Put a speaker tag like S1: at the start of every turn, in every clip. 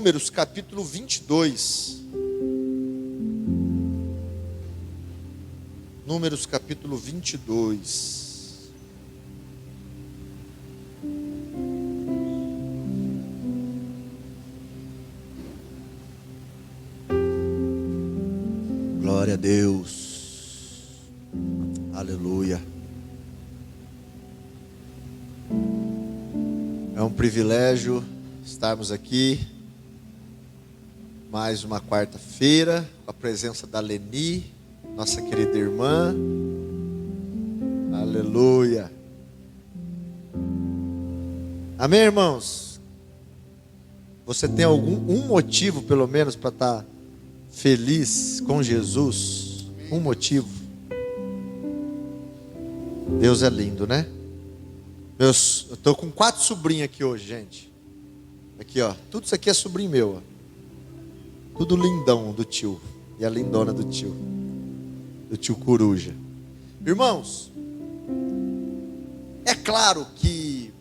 S1: Números capítulo 22. Números capítulo 22. Glória a Deus. Aleluia. É um privilégio estarmos aqui mais uma quarta-feira com a presença da Leni, nossa querida irmã. Aleluia. Amém, irmãos? Você tem um motivo pelo menos para estar feliz com Jesus? Um motivo. Deus é lindo, né? Eu estou com 4 sobrinhos aqui hoje, gente. Aqui, ó. Tudo isso aqui é sobrinho meu, ó. Tudo lindão do tio. E a lindona do tio. Do tio Coruja. Irmãos, é claro que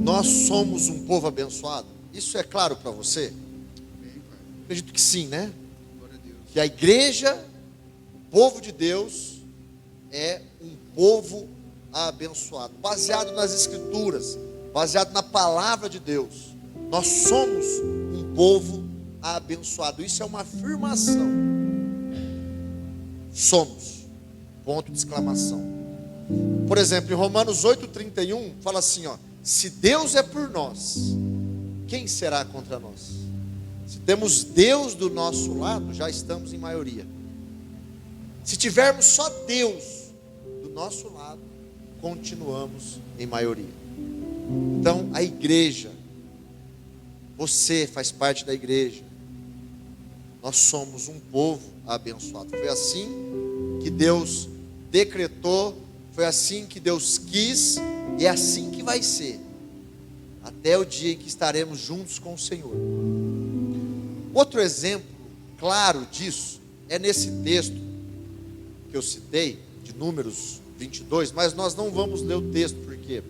S1: nós somos um povo abençoado. Isso é claro para você? Acredito que sim, né? Que a igreja, o povo de Deus, é um povo abençoado, baseado nas escrituras, baseado na palavra de Deus. Nós somos um povo abençoado. Isso é uma afirmação. Somos. Ponto de exclamação. Por exemplo, em Romanos 8:31 fala assim, ó: se Deus é por nós, quem será contra nós? Se temos Deus do nosso lado, já estamos em maioria. Se tivermos só Deus do nosso lado, continuamos em maioria. Então, a igreja, você faz parte da igreja. Nós somos um povo abençoado. Foi assim que Deus decretou, foi assim que Deus quis, e é assim que vai ser, até o dia em que estaremos juntos com o Senhor. Outro exemplo claro disso é nesse texto que eu citei, de Números 22, mas nós não vamos ler o texto, porque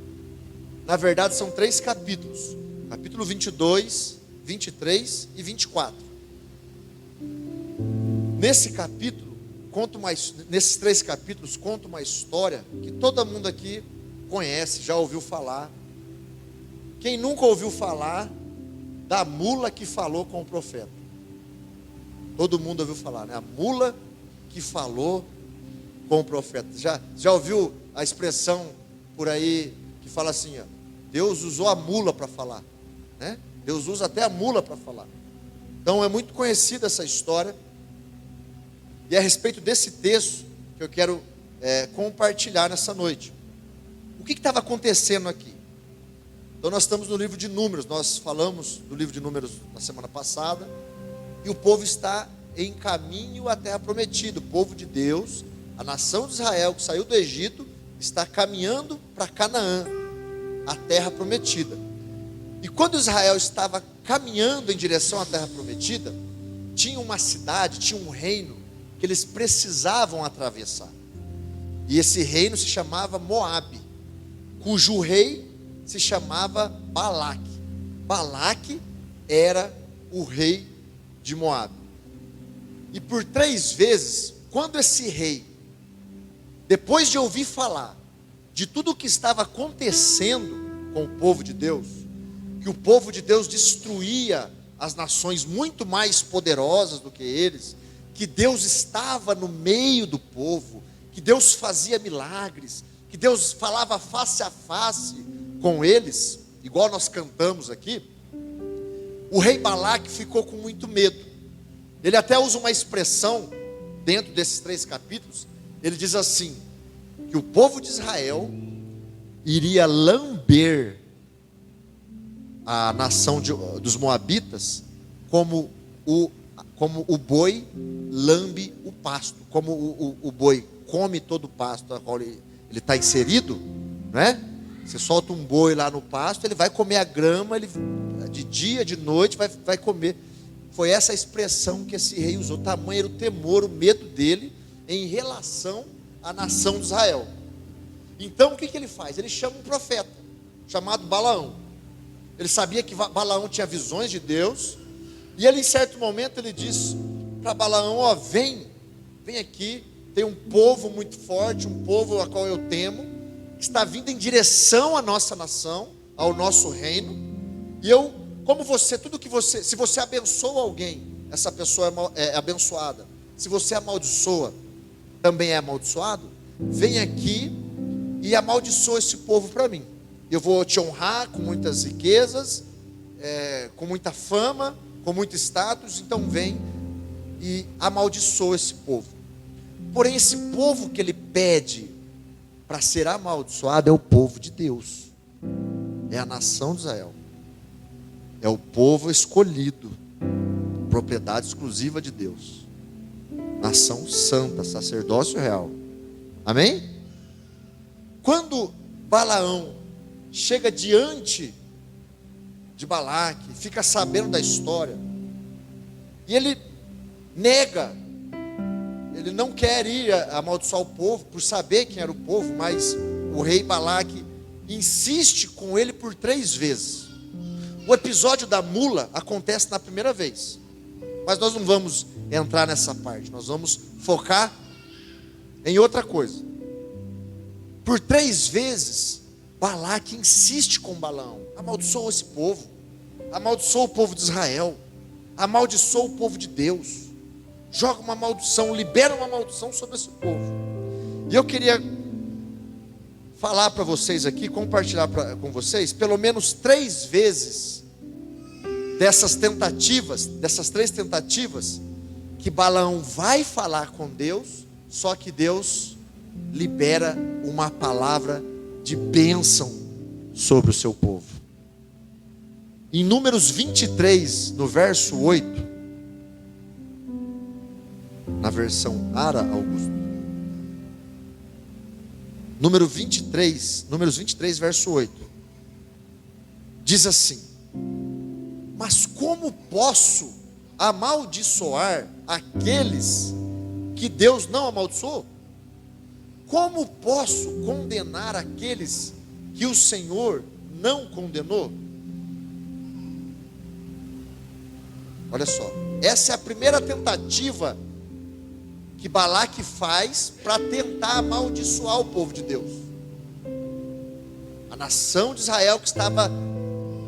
S1: na verdade são 3 capítulos, capítulo 22, 23 e 24. Nesse capítulo, nesses 3 capítulos, conta uma história que todo mundo aqui conhece, já ouviu falar. Quem nunca ouviu falar da mula que falou com o profeta? Todo mundo ouviu falar, né? A mula que falou com o profeta. Já ouviu a expressão por aí que fala assim, ó: Deus usou a mula para falar, né? Deus usa até a mula para falar. Então é muito conhecida essa história. E é a respeito desse texto que eu quero compartilhar nessa noite. O que estava acontecendo aqui? Então nós estamos no livro de Números. Nós falamos do livro de Números na semana passada. E o povo está em caminho à terra prometida. O povo de Deus, a nação de Israel que saiu do Egito, está caminhando para Canaã, a terra prometida. E quando Israel estava caminhando em direção à terra prometida, tinha uma cidade, tinha um reino que eles precisavam atravessar. E esse reino se chamava Moabe, cujo rei se chamava Balaque. Balaque era o rei de Moabe. E por 3 vezes, quando esse rei, depois de ouvir falar de tudo o que estava acontecendo com o povo de Deus, que o povo de Deus destruía as nações muito mais poderosas do que eles, que Deus estava no meio do povo, que Deus fazia milagres, que Deus falava face a face com eles, igual nós cantamos aqui, o rei Balaque ficou com muito medo. Ele até usa uma expressão dentro desses 3 capítulos. Ele diz assim, que o povo de Israel iria lamber a nação dos Moabitas como o boi lambe o pasto, como o boi come todo o pasto a qual ele está inserido, né? Você solta um boi lá no pasto, ele vai comer a grama, ele, de dia, de noite, vai comer. Foi essa expressão que esse rei usou. Tamanho era o temor, o medo dele em relação à nação de Israel. Então o que ele faz? Ele chama um profeta chamado Balaão. Ele sabia que Balaão tinha visões de Deus. E ele, em certo momento, ele diz para Balaão: ó, vem aqui, tem um povo muito forte, um povo a qual eu temo, que está vindo em direção à nossa nação, ao nosso reino. E eu, como você, se você abençoa alguém, essa pessoa é abençoada. Se você amaldiçoa, também é amaldiçoado. Vem aqui e amaldiçoa esse povo para mim. Eu vou te honrar com muitas riquezas, com muita fama, com muito status. Então vem e amaldiçoa esse povo. Porém, esse povo que ele pede para ser amaldiçoado é o povo de Deus, é a nação de Israel, é o povo escolhido, propriedade exclusiva de Deus, nação santa, sacerdócio real. Amém? Quando Balaão chega diante de Balaque, fica sabendo da história, e ele nega, ele não quer ir amaldiçoar o povo por saber quem era o povo, mas o rei Balaque insiste com ele por 3 vezes. O episódio da mula acontece na primeira vez, mas nós não vamos entrar nessa parte, nós vamos focar em outra coisa. Por 3 vezes, Balaque insiste com Balaão: amaldiçoa esse povo, amaldiçoa o povo de Israel, amaldiçoa o povo de Deus, joga uma maldição, libera uma maldição sobre esse povo. E eu queria falar para vocês aqui, compartilhar com vocês, pelo menos 3 vezes, dessas 3 tentativas, que Balaão vai falar com Deus, só que Deus libera uma palavra de bênção sobre o seu povo. Em Números 23, no verso 8, na versão Ara Augusto, Números 23, verso 8, diz assim: mas como posso amaldiçoar aqueles que Deus não amaldiçoou? Como posso condenar aqueles que o Senhor não condenou? Olha só, essa é a primeira tentativa que Balaque faz para tentar amaldiçoar o povo de Deus, a nação de Israel que estava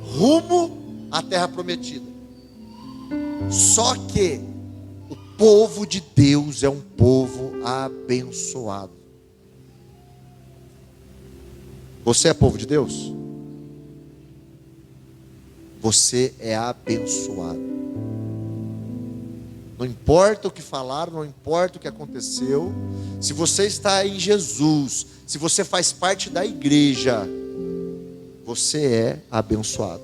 S1: rumo à terra prometida. Só que o povo de Deus é um povo abençoado. Você é povo de Deus? Você é abençoado. Não importa o que falaram, não importa o que aconteceu. Se você está em Jesus, se você faz parte da igreja, você é abençoado.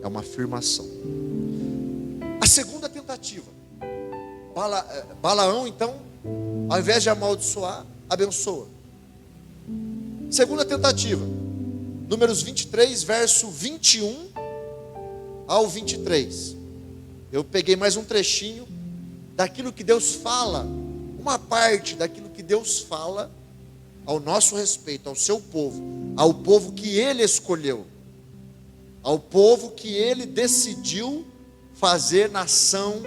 S1: É uma afirmação. A segunda tentativa, Balaão então, ao invés de amaldiçoar, abençoa. Segunda tentativa, Números 23, verso 21 ao 23. Eu peguei mais um trechinho daquilo que Deus fala, uma parte daquilo que Deus fala ao nosso respeito, ao seu povo, ao povo que Ele escolheu, ao povo que Ele decidiu fazer nação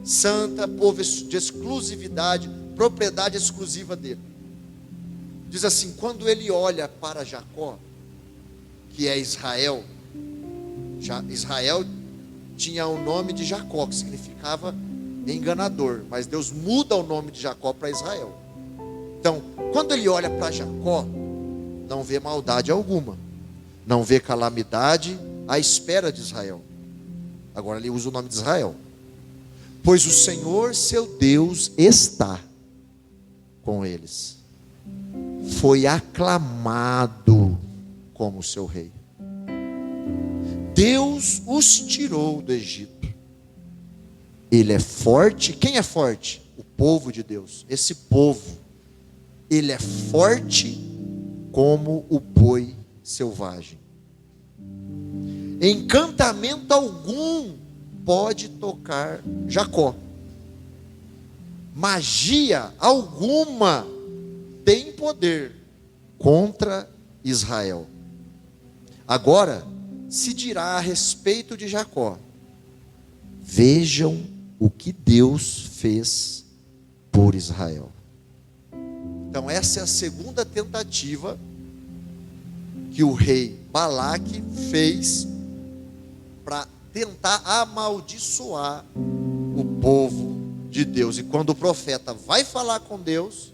S1: santa, povo de exclusividade, propriedade exclusiva dele. Diz assim: quando ele olha para Jacó, que é Israel, Israel tinha o nome de Jacó, que significava enganador, mas Deus muda o nome de Jacó para Israel. Então, quando ele olha para Jacó, não vê maldade alguma, não vê calamidade à espera de Israel. Agora ele usa o nome de Israel: pois o Senhor seu Deus está com eles, foi aclamado como seu rei. Deus os tirou do Egito. Ele é forte. Quem é forte? O povo de Deus. Esse povo, ele é forte como o boi selvagem. Encantamento algum pode tocar Jacó. Magia alguma tem poder contra Israel. Agora, se dirá a respeito de Jacó: vejam o que Deus fez por Israel. Então essa é a segunda tentativa que o rei Balaque fez para tentar amaldiçoar o povo de Deus. E quando o profeta vai falar com Deus,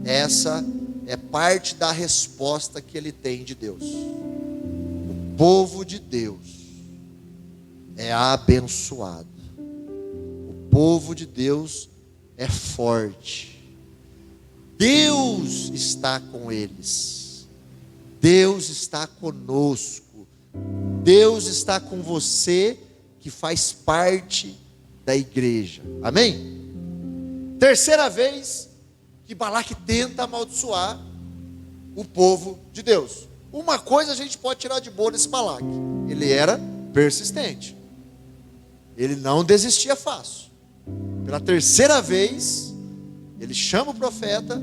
S1: essa é parte da resposta que ele tem de Deus. O povo de Deus é abençoado. O povo de Deus é forte. Deus está com eles. Deus está conosco. Deus está com você que faz parte da igreja. Amém? Terceira vez que Balaque tenta amaldiçoar o povo de Deus. Uma coisa a gente pode tirar de boa desse Balaque: ele era persistente. Ele não desistia fácil. Pela terceira vez, ele chama o profeta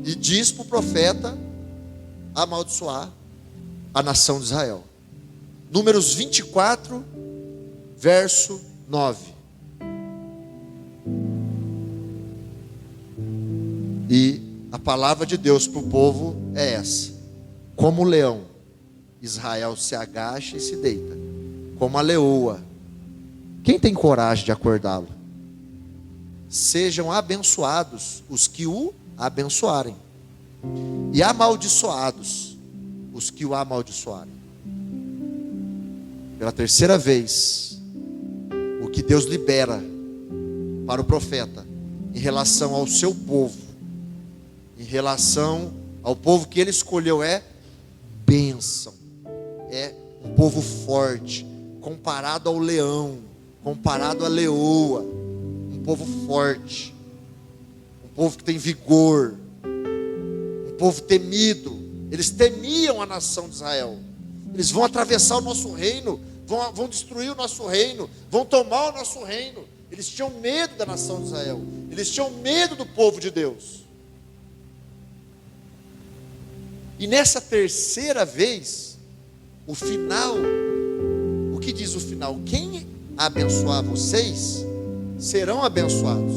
S1: e diz para o profeta amaldiçoar a nação de Israel. Números 24, verso 9. E a palavra de Deus para o povo é essa: como o leão, Israel se agacha e se deita, como a leoa. Quem tem coragem de acordá-lo? Sejam abençoados os que o abençoarem, e amaldiçoados os que o amaldiçoarem. Pela terceira vez, o que Deus libera para o profeta em relação ao seu povo, em relação ao povo que ele escolheu, é bênção. É um povo forte, comparado ao leão, comparado à leoa. Um povo forte, um povo que tem vigor, um povo temido. Eles temiam a nação de Israel. Eles vão atravessar o nosso reino, vão destruir o nosso reino, vão tomar o nosso reino. Eles tinham medo da nação de Israel, eles tinham medo do povo de Deus. E nessa terceira vez, o final, o que diz o final? Quem abençoar vocês serão abençoados,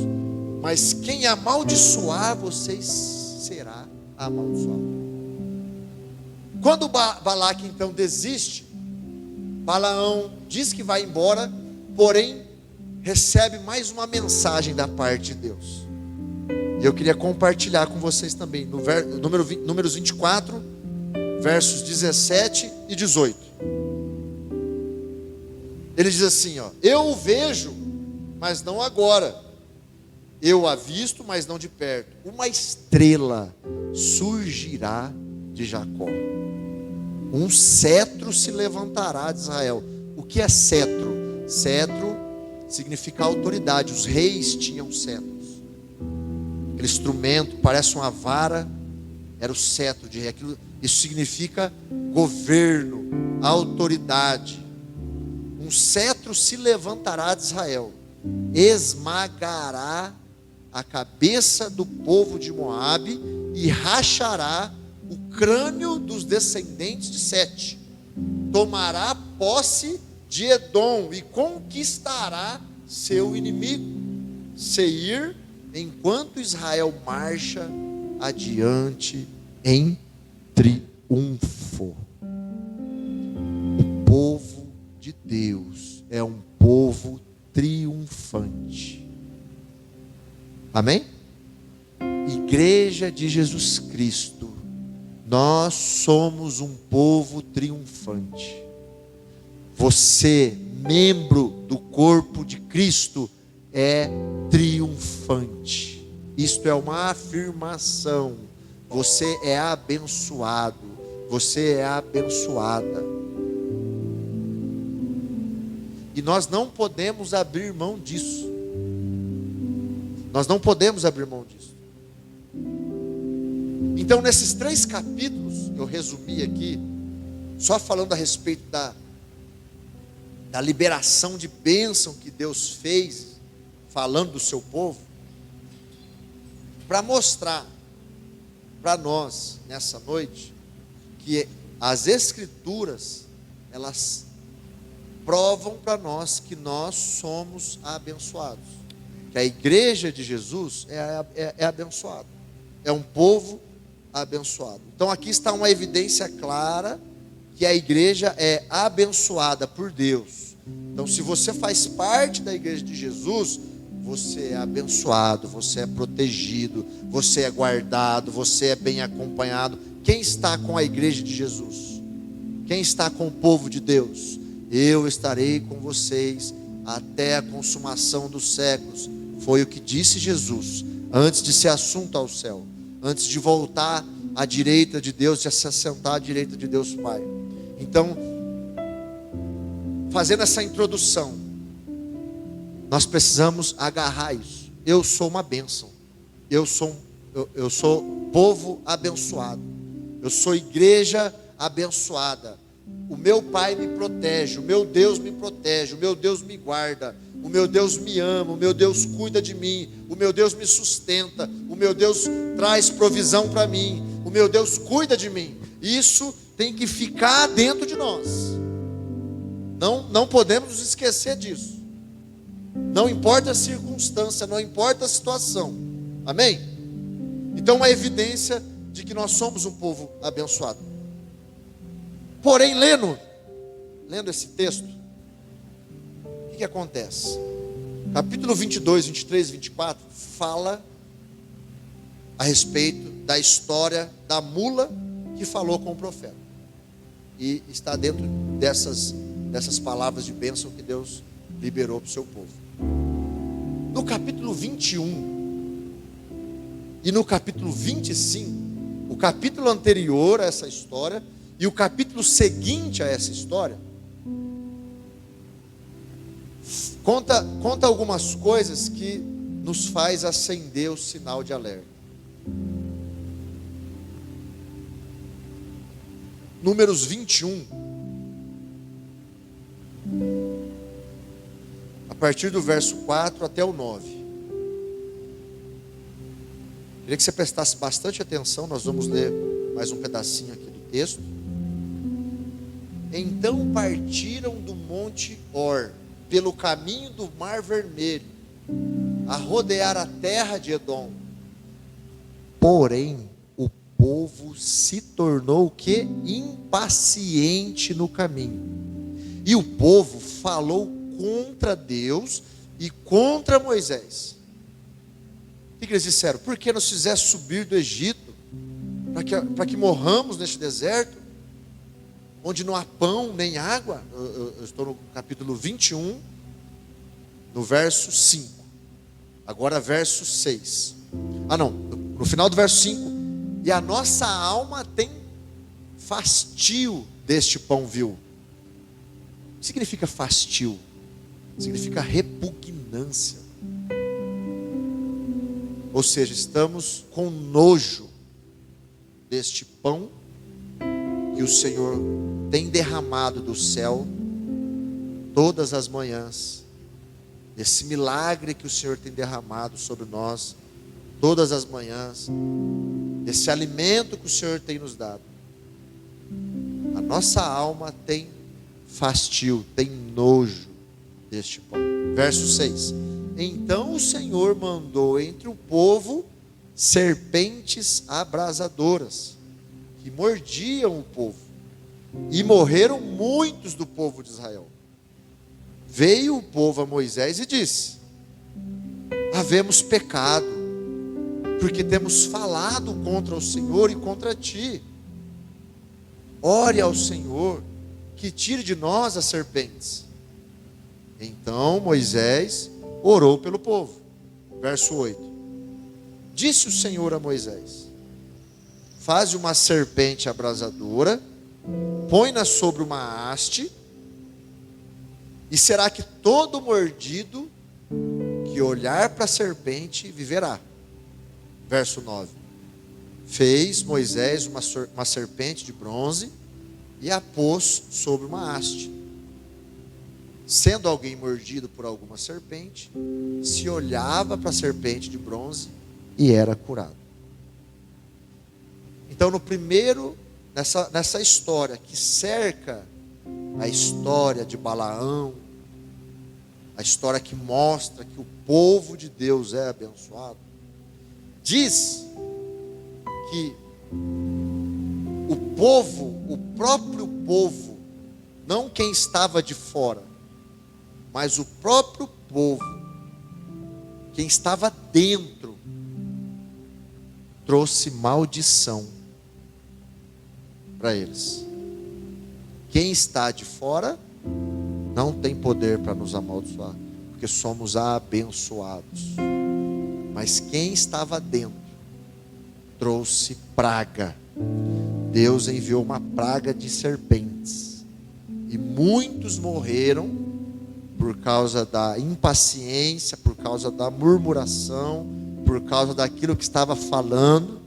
S1: mas quem amaldiçoar vocês será amaldiçoado. Quando Balaque então desiste, Balaão diz que vai embora, porém recebe mais uma mensagem da parte de Deus. E eu queria compartilhar com vocês também, no números 24, versos 17 e 18. Ele diz assim, ó: eu o vejo, mas não agora. Eu o avisto, mas não de perto. Uma estrela surgirá de Jacó. Um cetro se levantará de Israel. O que é cetro? Cetro significa autoridade. Os reis tinham cetros. Aquele instrumento, parece uma vara, era o cetro de rei. Isso significa governo, autoridade. Um cetro se levantará de Israel, esmagará a cabeça do povo de Moabe e rachará o crânio dos descendentes de Sete. Tomará posse de Edom e conquistará seu inimigo, Seir, enquanto Israel marcha adiante em triunfo. O povo de Deus é um povo triunfante. Amém? Igreja de Jesus Cristo, nós somos um povo triunfante. Você, membro do corpo de Cristo, é triunfante. Isto é uma afirmação. Você é abençoado. Você é abençoada. E nós não podemos abrir mão disso. Nós não podemos abrir mão disso. Então, nesses 3 capítulos, eu resumi aqui, só falando a respeito da liberação de bênção que Deus fez, falando do seu povo, para mostrar para nós, nessa noite, que as Escrituras, elas provam para nós que nós somos abençoados. Que a igreja de Jesus é abençoada. É um povo abençoado. Então aqui está uma evidência clara que a igreja é abençoada por Deus. Então se você faz parte da igreja de Jesus, você é abençoado, você é protegido, você é guardado, você é bem acompanhado. Quem está com a igreja de Jesus? Quem está com o povo de Deus? Eu estarei com vocês até a consumação dos séculos. Foi o que disse Jesus, antes de ser assunto ao céu, antes de voltar à direita de Deus, de se assentar à direita de Deus Pai. Então, fazendo essa introdução, nós precisamos agarrar isso. Eu sou uma bênção. Eu sou povo abençoado. Eu sou igreja abençoada. O meu Pai me protege, o meu Deus me protege, o meu Deus me guarda, o meu Deus me ama, o meu Deus cuida de mim, o meu Deus me sustenta, o meu Deus traz provisão para mim, o meu Deus cuida de mim. Isso tem que ficar dentro de nós. Não podemos nos esquecer disso. Não importa a circunstância, não importa a situação. Amém? Então, uma evidência de que nós somos um povo abençoado. Porém, lendo esse texto, o que acontece? Capítulo 22, 23 e 24 fala a respeito da história da mula que falou com o profeta. E está dentro dessas palavras de bênção que Deus liberou para o seu povo. No capítulo 21 e no capítulo 25, o capítulo anterior a essa história e o capítulo seguinte a essa história, conta algumas coisas que nos faz acender o sinal de alerta. Números 21, a partir do verso 4 até o 9. Queria que você prestasse bastante atenção, nós vamos ler mais um pedacinho aqui do texto. Então partiram do monte Or, pelo caminho do Mar Vermelho, a rodear a terra de Edom. Porém, o povo se tornou o quê? Impaciente no caminho. E o povo falou contra Deus e contra Moisés. O que eles disseram? Por que nos fizeste subir do Egito? Para que morramos neste deserto, onde não há pão nem água? Eu estou no capítulo 21, no verso 5. Agora verso 6. No final do verso 5. E a nossa alma tem fastio deste pão vil. O que significa fastio? Significa repugnância. Ou seja, estamos com nojo deste pão que o Senhor tem derramado do céu todas as manhãs, desse milagre que o Senhor tem derramado sobre nós todas as manhãs, desse alimento que o Senhor tem nos dado. A nossa alma tem fastio, tem nojo deste pão. Verso 6. Então o Senhor mandou entre o povo serpentes abrasadoras, que mordiam o povo, e morreram muitos do povo de Israel. Veio o povo a Moisés e disse: havemos pecado, porque temos falado contra o Senhor e contra ti. Ore ao Senhor, que tire de nós as serpentes. Então Moisés orou pelo povo. Verso 8. Disse o Senhor a Moisés: faze uma serpente abrasadora, põe-na sobre uma haste, e será que todo mordido que olhar para a serpente viverá. Verso 9. Fez Moisés uma serpente de bronze e a pôs sobre uma haste. Sendo alguém mordido por alguma serpente, se olhava para a serpente de bronze e era curado. Então, nessa história que cerca a história de Balaão, a história que mostra que o povo de Deus é abençoado, diz que o povo, o próprio povo, não quem estava de fora, mas o próprio povo, quem estava dentro, trouxe maldição para eles. Quem está de fora não tem poder para nos amaldiçoar, porque somos abençoados. Mas quem estava dentro trouxe praga. Deus enviou uma praga de serpentes, e muitos morreram por causa da impaciência, por causa da murmuração, por causa daquilo que estava falando,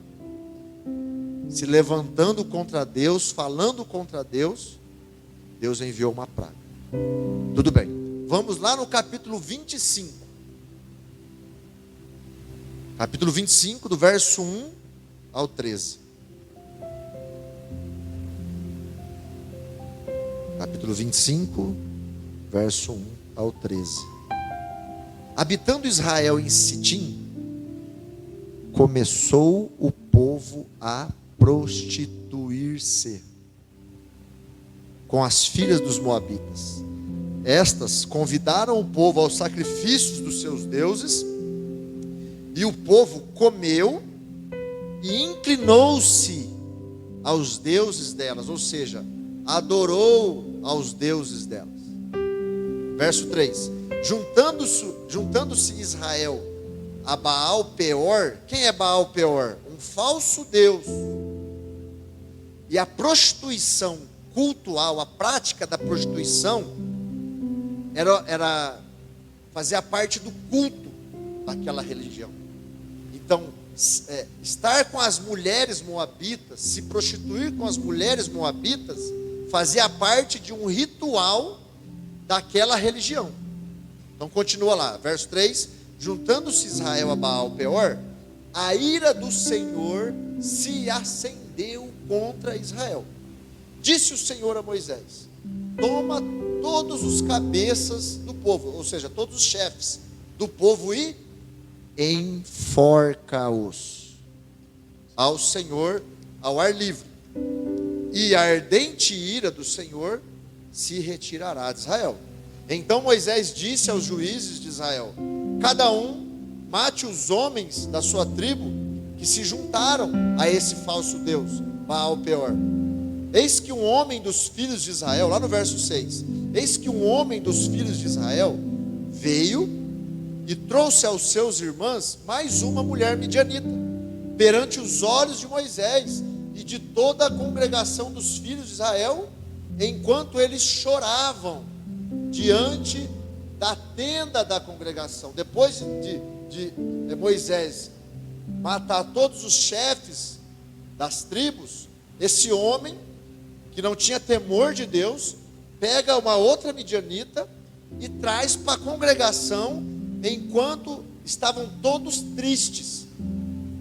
S1: se levantando contra Deus, falando contra Deus. Deus enviou uma praga. Tudo bem, vamos lá no capítulo 25. Capítulo 25, do verso 1 ao 13. Capítulo 25, verso 1 ao 13. Habitando Israel em Sitim, começou o povo a prostituir-se com as filhas dos moabitas. Estas convidaram o povo aos sacrifícios dos seus deuses, e o povo comeu e inclinou-se aos deuses delas, ou seja, adorou aos deuses delas. Verso 3: juntando-se Israel a Baal Peor. Quem é Baal Peor? Um falso deus. E a prostituição cultual, a prática da prostituição, fazia parte do culto daquela religião. Então, estar com as mulheres moabitas, se prostituir com as mulheres moabitas, fazia parte de um ritual daquela religião. Então continua lá, verso 3: juntando-se Israel a Baal Peor, a ira do Senhor se acendeu contra Israel. Disse o Senhor a Moisés: toma todos os cabeças do povo, ou seja, todos os chefes do povo, e enforca-os ao Senhor ao ar livre, e a ardente ira do Senhor se retirará de Israel. Então Moisés disse aos juízes de Israel: cada um mate os homens da sua tribo que se juntaram a esse falso deus, Baal Peor. Eis que um homem dos filhos de Israel, lá no verso 6, eis que um homem dos filhos de Israel veio e trouxe aos seus irmãos mais uma mulher midianita, perante os olhos de Moisés e de toda a congregação dos filhos de Israel, enquanto eles choravam diante da tenda da congregação. Depois de Moisés matar todos os chefes das tribos, esse homem, que não tinha temor de Deus, pega uma outra midianita e traz para a congregação, enquanto estavam todos tristes,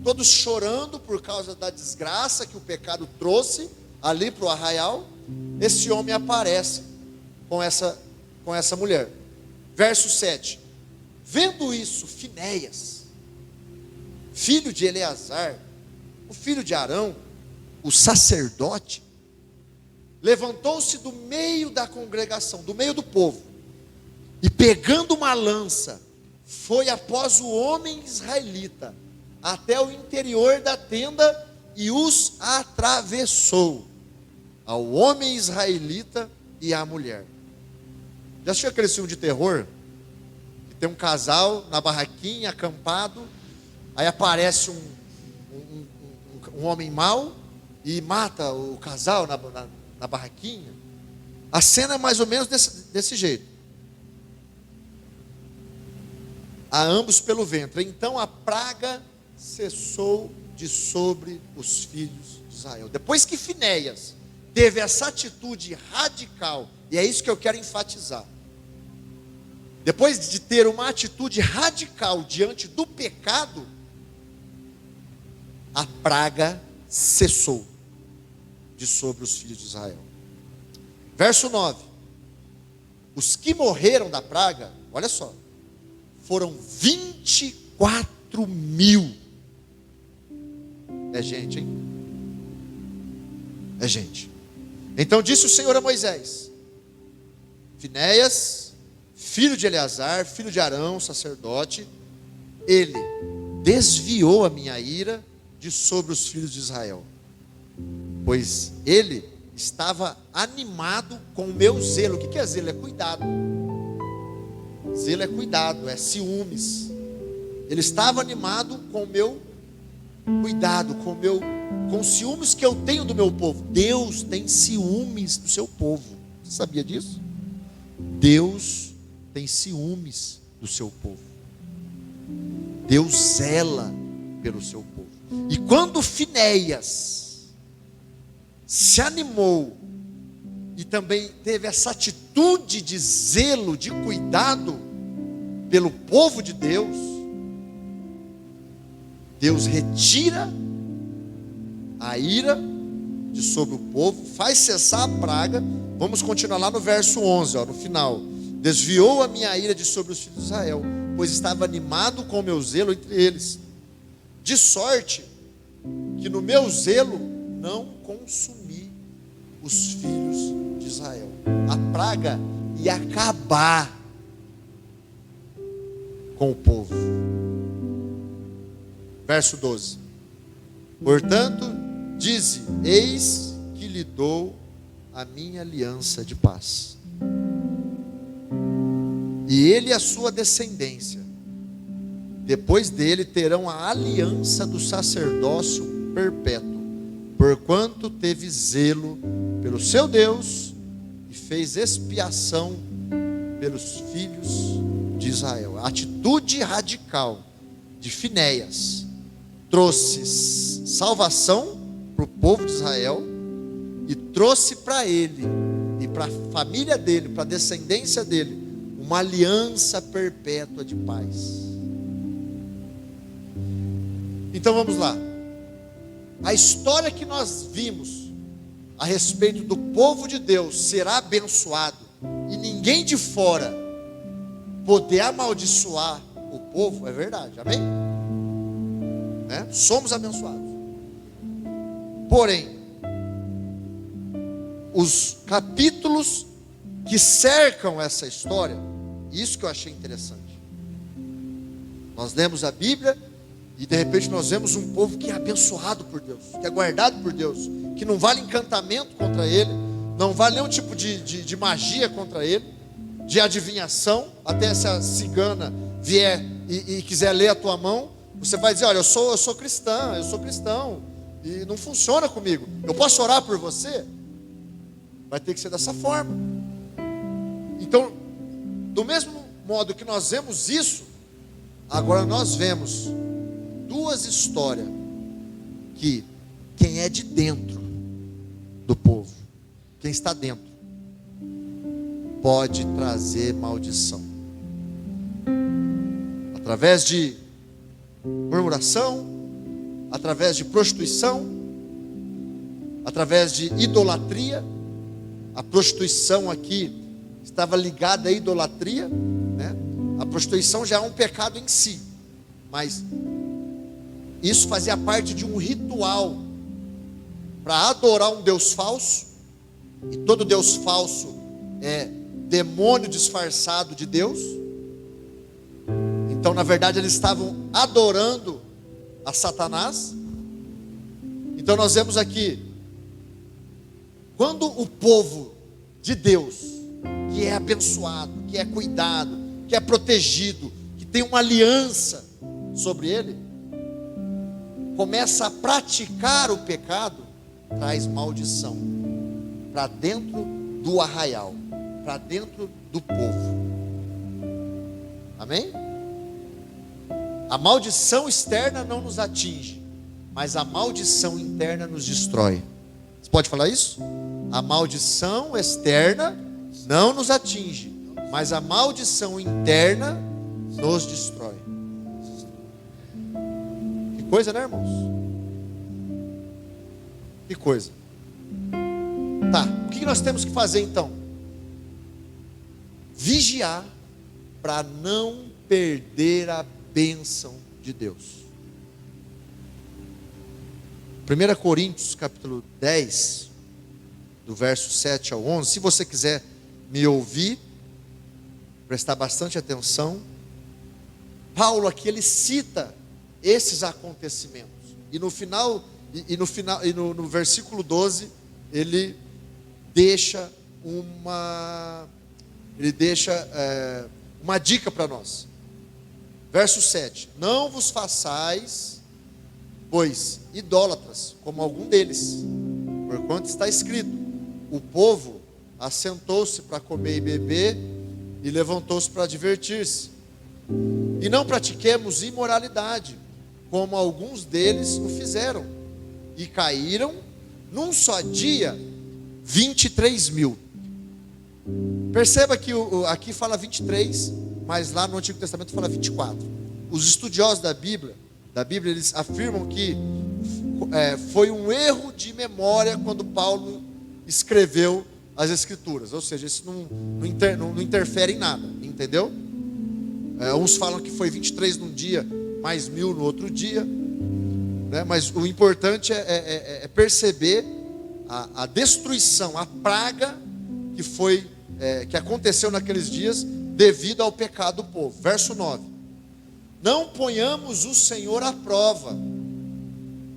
S1: todos chorando por causa da desgraça que o pecado trouxe ali para o arraial. Esse homem aparece com essa mulher. Verso 7: vendo isso, Finéias, filho de Eleazar, o filho de Arão, o sacerdote, levantou-se do meio da congregação, do meio do povo, e pegando uma lança, foi após o homem israelita até o interior da tenda e os atravessou, ao homem israelita e à mulher. Já assistiu aquele filme de terror? Que tem um casal na barraquinha, acampado, aí aparece um homem mau e mata o casal na barraquinha. A cena é mais ou menos desse jeito. A ambos pelo ventre. Então a praga cessou de sobre os filhos de Israel. Depois que Finéias teve essa atitude radical, e é isso que eu quero enfatizar, depois de ter uma atitude radical diante do pecado, a praga cessou de sobre os filhos de Israel. Verso 9: Os que morreram da praga, olha só, foram 24.000. É gente, hein? É gente. Então disse o Senhor a Moisés: Finéias, filho de Eleazar, filho de Arão, sacerdote, ele desviou a minha ira de sobre os filhos de Israel, pois ele estava animado com o meu zelo. O que é zelo? É cuidado. Zelo é cuidado, é ciúmes. Ele estava animado com o meu cuidado, com os ciúmes que eu tenho do meu povo. Deus tem ciúmes do seu povo. Você sabia disso? Deus tem ciúmes do seu povo. Deus zela pelo seu povo. E quando Finéias se animou e também teve essa atitude de zelo, de cuidado pelo povo de Deus, Deus retira a ira de sobre o povo, faz cessar a praga. Vamos continuar lá no verso 11, no final. Desviou a minha ira de sobre os filhos de Israel, pois estava animado com o meu zelo entre eles, de sorte que no meu zelo não consumi os filhos de Israel. A praga ia acabar com o povo. Verso 12. Portanto, dize: eis que lhe dou a minha aliança de paz, e ele e a sua descendência depois dele terão a aliança do sacerdócio perpétuo, porquanto teve zelo pelo seu Deus e fez expiação pelos filhos de Israel. A atitude radical de Finéias trouxe salvação para o povo de Israel e trouxe para ele e para a família dele, para a descendência dele, uma aliança perpétua de paz. Então vamos lá. A história que nós vimos a respeito do povo de Deus será abençoado e ninguém de fora poder amaldiçoar o povo, é verdade, amém? Somos abençoados. Porém, os capítulos que cercam essa história, isso que eu achei interessante. Nós lemos a Bíblia e de repente nós vemos um povo que é abençoado por Deus, que é guardado por Deus, que não vale encantamento contra ele, não vale nenhum tipo de magia contra ele, de adivinhação. Até se a cigana vier e quiser ler a tua mão, você vai dizer: olha, eu sou cristã, eu sou cristão, e não funciona comigo, eu posso orar por você? Vai ter que ser dessa forma. Então, do mesmo modo que nós vemos isso, agora nós vemos duas histórias que quem é de dentro do povo, quem está dentro, pode trazer maldição através de murmuração, através de prostituição, através de idolatria. A prostituição aqui estava ligada à idolatria, né? A prostituição já é um pecado em si, mas isso fazia parte de um ritual para adorar um Deus falso, e todo Deus falso é demônio disfarçado de Deus. Então, na verdade, eles estavam adorando a Satanás. Então, nós vemos aqui, quando o povo de Deus, que é abençoado, que é cuidado, que é protegido, que tem uma aliança sobre ele, começa a praticar o pecado, traz maldição para dentro do arraial, para dentro do povo. Amém? A maldição externa não nos atinge, mas a maldição interna nos destrói. Você pode falar isso? A maldição externa não nos atinge, mas a maldição interna nos destrói. Que coisa, né, irmãos? Que coisa. Tá, o que nós temos que fazer então? vigiar para não perder a bênção de Deus. 1 Coríntios capítulo 10, do verso 7 ao 11, se você quiser me ouvir, prestar bastante atenção, Paulo aqui ele cita esses acontecimentos, e no final, no versículo 12, ele deixa uma dica para nós. Verso 7: não vos façais, pois, idólatras, como algum deles, porquanto está escrito: o povo assentou-se para comer e beber, e levantou-se para divertir-se. E não pratiquemos imoralidade, como alguns deles o fizeram, e caíram num só dia 23.000. Perceba que aqui fala 23, mas lá no Antigo Testamento fala 24. Os estudiosos da Bíblia, eles afirmam que foi um erro de memória quando Paulo escreveu as Escrituras, ou seja, isso não interfere em nada, entendeu? Uns falam que foi 23 num dia, mais 1.000 no outro dia, né? Mas o importante é perceber a destruição, a praga que aconteceu naqueles dias devido ao pecado do povo. Verso 9: não ponhamos o Senhor à prova,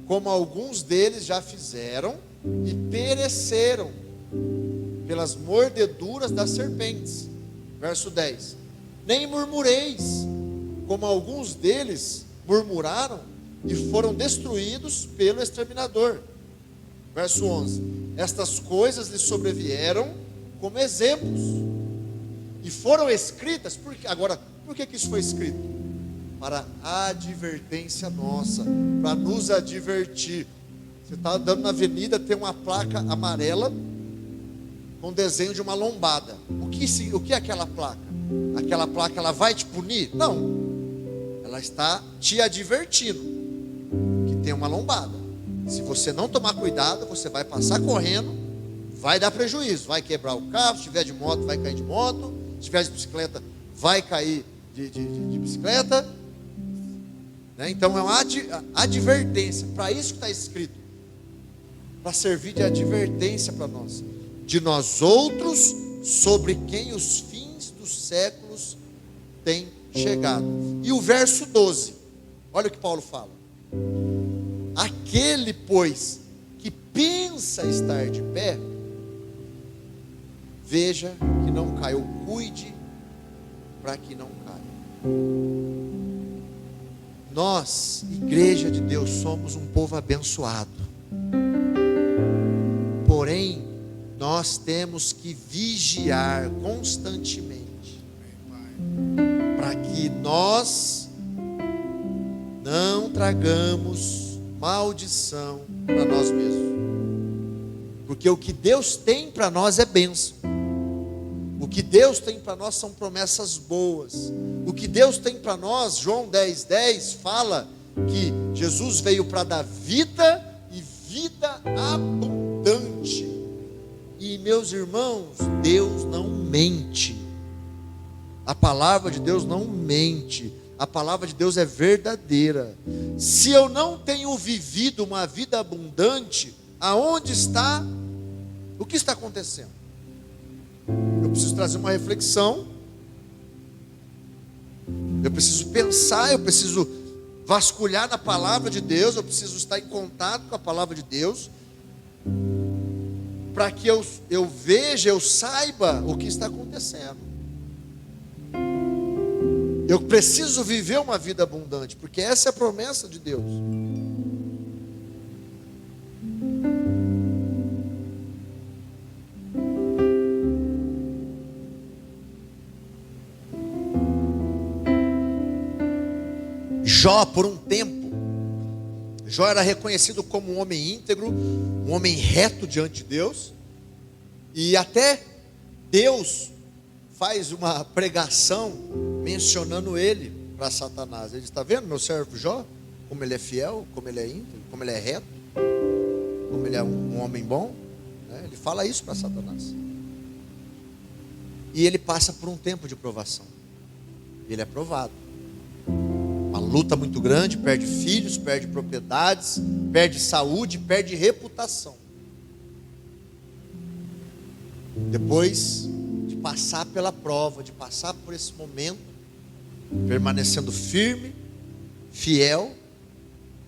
S1: como alguns deles já fizeram e pereceram pelas mordeduras das serpentes. Verso 10: nem murmureis, como alguns deles murmuraram e foram destruídos pelo exterminador. Verso 11: estas coisas lhes sobrevieram como exemplos e foram escritas, por que isso foi escrito? Para advertência nossa, para nos advertir. Você está andando na avenida, tem uma placa amarela com desenho de uma lombada. O que é aquela placa? Aquela placa, ela vai te punir? Não, ela está te advertindo que tem uma lombada. Se você não tomar cuidado, você vai passar correndo, vai dar prejuízo, vai quebrar o carro. Se estiver de moto, vai cair de moto. Se estiver de bicicleta, vai cair de bicicleta, né? Então é uma advertência. Para isso que está escrito, para servir de advertência para nós, de nós outros, sobre quem os fins dos séculos têm chegado. E o verso 12, olha o que Paulo fala: aquele, pois, que pensa estar de pé, veja que não caia, ou cuide para que não caia. Nós, igreja de Deus, somos um povo abençoado, porém nós temos que vigiar constantemente para que nós não tragamos maldição para nós mesmos, porque o que Deus tem para nós é bênção. O que Deus tem para nós são promessas boas. O que Deus tem para nós, João 10:10 fala que Jesus veio para dar vida e vida abundante. E meus irmãos, Deus não mente. A palavra de Deus não mente. A palavra de Deus é verdadeira. Se eu não tenho vivido uma vida abundante, aonde está? O que está acontecendo? Eu preciso trazer uma reflexão. Eu preciso pensar, eu preciso vasculhar na palavra de Deus, eu preciso estar em contato com a palavra de Deus, para que eu veja, eu saiba o que está acontecendo. Eu preciso viver uma vida abundante, porque essa é a promessa de Deus. Jó, por um tempo, Jó era reconhecido como um homem íntegro, um homem reto diante de Deus, e até Deus faz uma pregação mencionando ele para Satanás. Ele está vendo meu servo Jó, como ele é fiel, como ele é íntegro, como ele é reto, como ele é um homem bom, né? Ele fala isso para Satanás. E ele passa por um tempo de provação. Ele é provado. Uma luta muito grande, perde filhos, perde propriedades, perde saúde, perde reputação. Depois de passar pela prova, de passar por esse momento, permanecendo firme, fiel,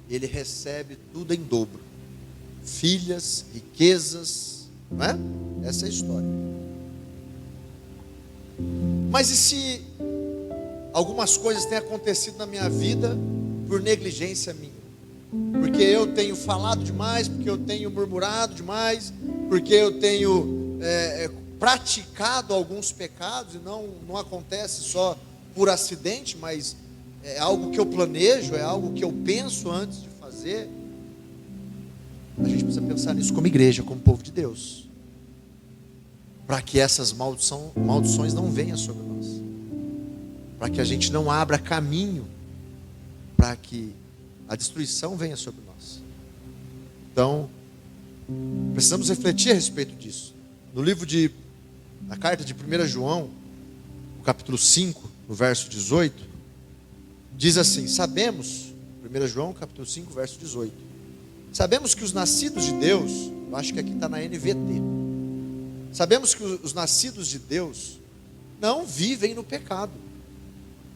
S1: ele recebe tudo em dobro. Filhas, riquezas, não é? Essa é a história. Mas e se algumas coisas têm acontecido na minha vida por negligência minha? Porque eu tenho falado demais, porque eu tenho murmurado demais, porque eu tenho praticado alguns pecados, e não acontece só por acidente, mas é algo que eu planejo, é algo que eu penso antes de fazer. A gente precisa pensar nisso como igreja, como povo de Deus, para que essas maldições não venham sobre nós, para que a gente não abra caminho para que a destruição venha sobre nós. Então, precisamos refletir a respeito disso. No livro na carta de 1 João, no capítulo 5, no verso 18, diz assim: sabemos, 1 João capítulo 5, verso 18, sabemos que os nascidos de Deus, eu acho que aqui está na NVT, sabemos que os nascidos de Deus não vivem no pecado.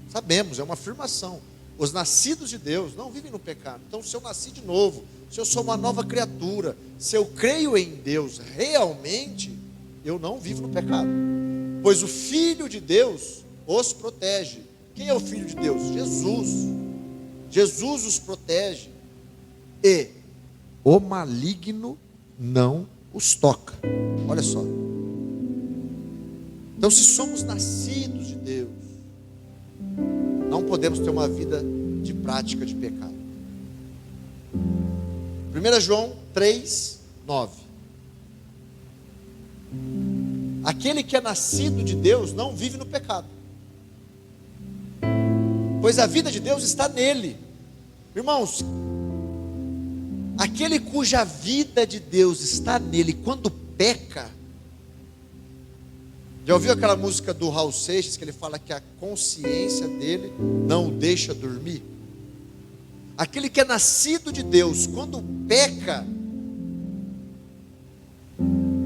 S1: Sabemos, é uma afirmação. Os nascidos de Deus não vivem no pecado. Então, se eu nasci de novo, se eu sou uma nova criatura, se eu creio em Deus realmente, eu não vivo no pecado, pois o Filho de Deus os protege. Quem é o Filho de Deus? Jesus os protege, e o maligno não os toca. Olha só. Então, se somos nascidos de Deus, não podemos ter uma vida de prática de pecado. 1 João 3, 9. Aquele que é nascido de Deus não vive no pecado, pois a vida de Deus está nele. Irmãos, aquele cuja vida de Deus está nele, quando peca, já ouviu aquela música do Raul Seixas, que ele fala que a consciência dele não o deixa dormir? Aquele que é nascido de Deus, quando peca,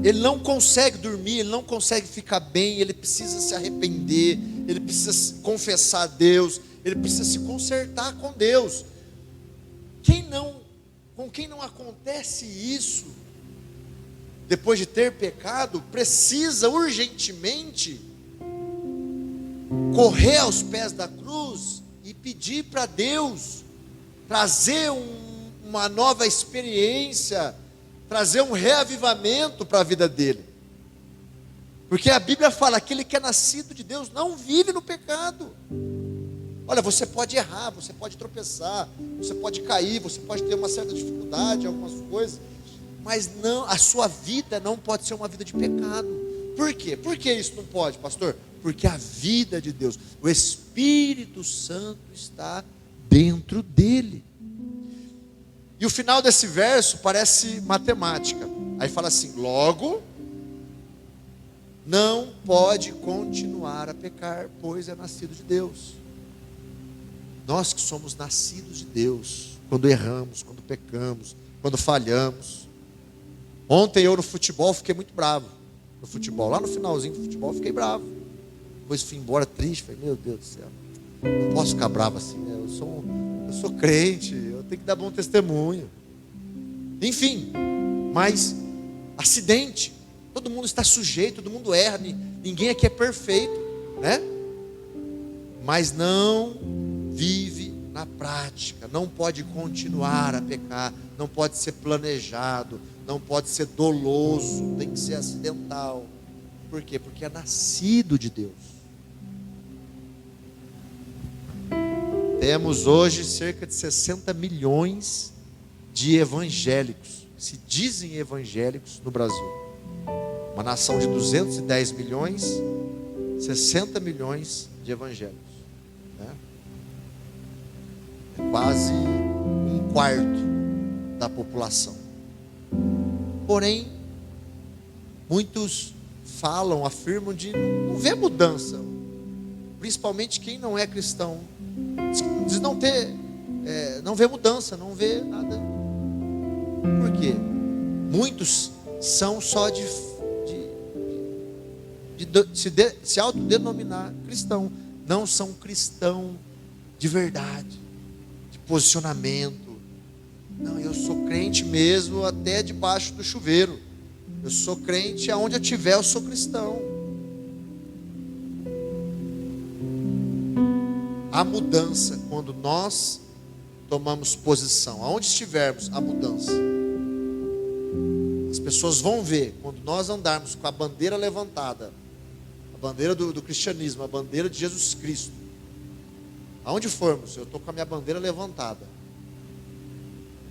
S1: ele não consegue dormir, ele não consegue ficar bem, ele precisa se arrepender, ele precisa confessar a Deus, ele precisa se consertar com Deus. Com quem não acontece isso, depois de ter pecado, precisa urgentemente correr aos pés da cruz e pedir para Deus trazer uma nova experiência, trazer um reavivamento para a vida dele. Porque a Bíblia fala: aquele que é nascido de Deus não vive no pecado. Olha, você pode errar, você pode tropeçar, você pode cair, você pode ter uma certa dificuldade, algumas coisas, mas não, a sua vida não pode ser uma vida de pecado. Por quê? Por que isso não pode, pastor? Porque a vida de Deus, o Espírito Santo está dentro dele. E o final desse verso parece matemática. Aí fala assim: logo, não pode continuar a pecar, pois é nascido de Deus. Nós que somos nascidos de Deus, quando erramos, quando pecamos, quando falhamos. Ontem eu no futebol fiquei muito bravo. No futebol, lá no finalzinho do futebol, fiquei bravo. Depois fui embora triste, falei: meu Deus do céu, não posso ficar bravo assim, né? Eu sou crente, eu tenho que dar bom testemunho. Enfim, mas acidente, todo mundo está sujeito, todo mundo erra, ninguém aqui é perfeito, né? Mas não vive na prática, não pode continuar a pecar, não pode ser planejado, não pode ser doloso, tem que ser acidental. Por quê? Porque é nascido de Deus. Temos hoje cerca de 60 milhões de evangélicos, se dizem evangélicos no Brasil. Uma nação de 210 milhões, 60 milhões de evangélicos, né? É quase um quarto da população. Porém, muitos falam, afirmam de não ver mudança. Principalmente quem não é cristão. Diz não ter, não vê mudança, não vê nada. Por quê? Muitos são só de se autodenominar cristão. Não são cristão de verdade, de posicionamento. Não, eu sou crente mesmo até debaixo do chuveiro. Eu sou crente aonde eu estiver, eu sou cristão. A mudança, quando nós tomamos posição, aonde estivermos, a mudança. As pessoas vão ver, quando nós andarmos com a bandeira levantada, a bandeira do cristianismo, a bandeira de Jesus Cristo, aonde formos, eu estou com a minha bandeira levantada.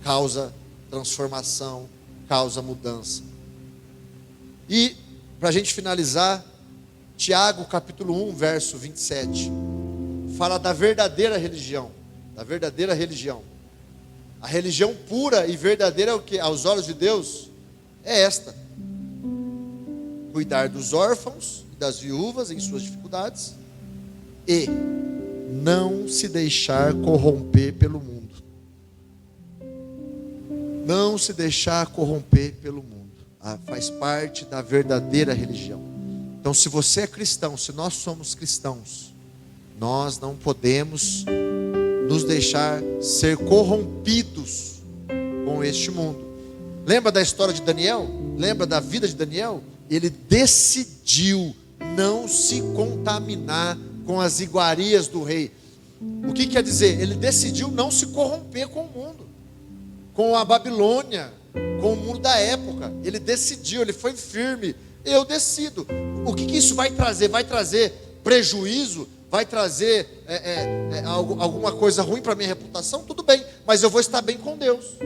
S1: Causa transformação, causa mudança. E, para a gente finalizar, Tiago capítulo 1, verso 27, fala da verdadeira religião. Da verdadeira religião. A religião pura e verdadeira é o que? Aos olhos de Deus, é esta: cuidar dos órfãos e das viúvas em suas dificuldades e não se deixar corromper pelo mundo. Não se deixar corromper pelo mundo. Faz parte da verdadeira religião. Então, se você é cristão, se nós somos cristãos, nós não podemos nos deixar ser corrompidos com este mundo. Lembra da história de Daniel? Lembra da vida de Daniel? Ele decidiu não se contaminar com as iguarias do rei. O que quer dizer? Ele decidiu não se corromper com o mundo, com a Babilônia, com o mundo da época. Ele decidiu, ele foi firme. Eu decido. O que isso vai trazer? Vai trazer prejuízo? Vai trazer alguma coisa ruim para a minha reputação? Tudo bem, mas eu vou estar bem com Deus.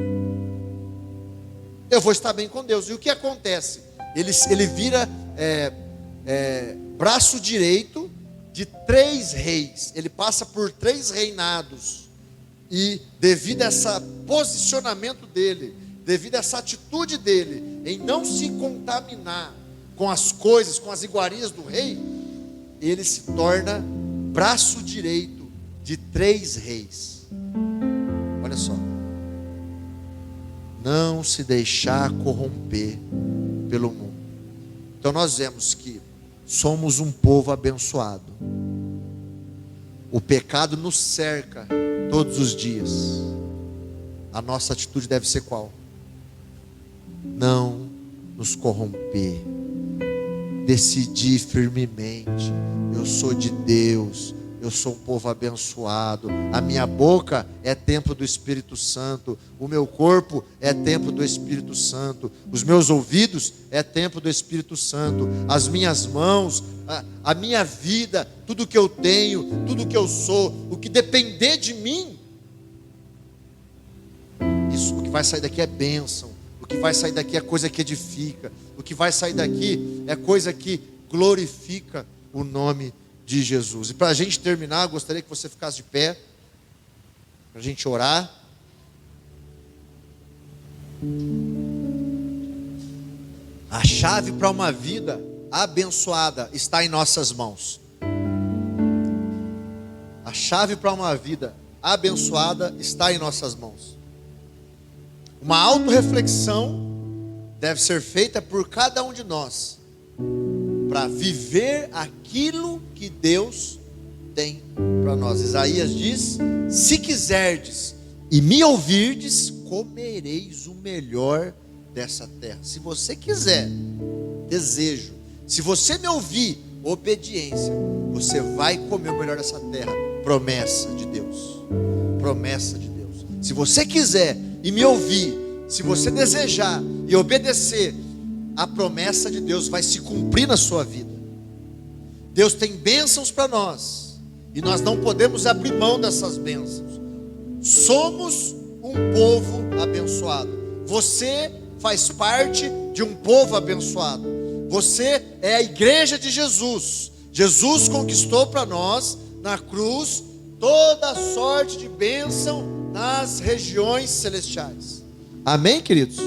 S1: Eu vou estar bem com Deus. E o que acontece? Ele vira braço direito de 3 reis. Ele passa por 3 reinados. E devido a esse posicionamento dele, devido a essa atitude dele, em não se contaminar com as coisas, com as iguarias do rei, ele se torna braço direito de 3 reis. Olha só. Não se deixar corromper pelo mundo. Então nós vemos que somos um povo abençoado. O pecado nos cerca todos os dias. A nossa atitude deve ser qual? Não nos corromper. Decidir firmemente: eu sou de Deus, eu sou um povo abençoado. A minha boca é templo do Espírito Santo, o meu corpo é templo do Espírito Santo, os meus ouvidos é templo do Espírito Santo, as minhas mãos, a minha vida, tudo que eu tenho, tudo que eu sou, o que depender de mim, isso, o que vai sair daqui é bênção. O que vai sair daqui é coisa que edifica. O que vai sair daqui é coisa que glorifica o nome de Jesus. E para a gente terminar, eu gostaria que você ficasse de pé, para a gente orar. A chave para uma vida abençoada está em nossas mãos. A chave para uma vida abençoada está em nossas mãos. Uma autorreflexão deve ser feita por cada um de nós, para viver aquilo que Deus tem para nós. Isaías diz: se quiserdes e me ouvirdes, comereis o melhor dessa terra. Se você quiser, desejo. Se você me ouvir, obediência, você vai comer o melhor dessa terra. Promessa de Deus. Promessa de Deus. Se você quiser e me ouvir, se você desejar e obedecer, a promessa de Deus vai se cumprir na sua vida. Deus tem bênçãos para nós, e nós não podemos abrir mão dessas bênçãos. Somos um povo abençoado. Você faz parte de um povo abençoado. Você é a igreja de Jesus. Jesus conquistou para nós, na cruz, toda sorte de bênção nas regiões celestiais. Amém, queridos?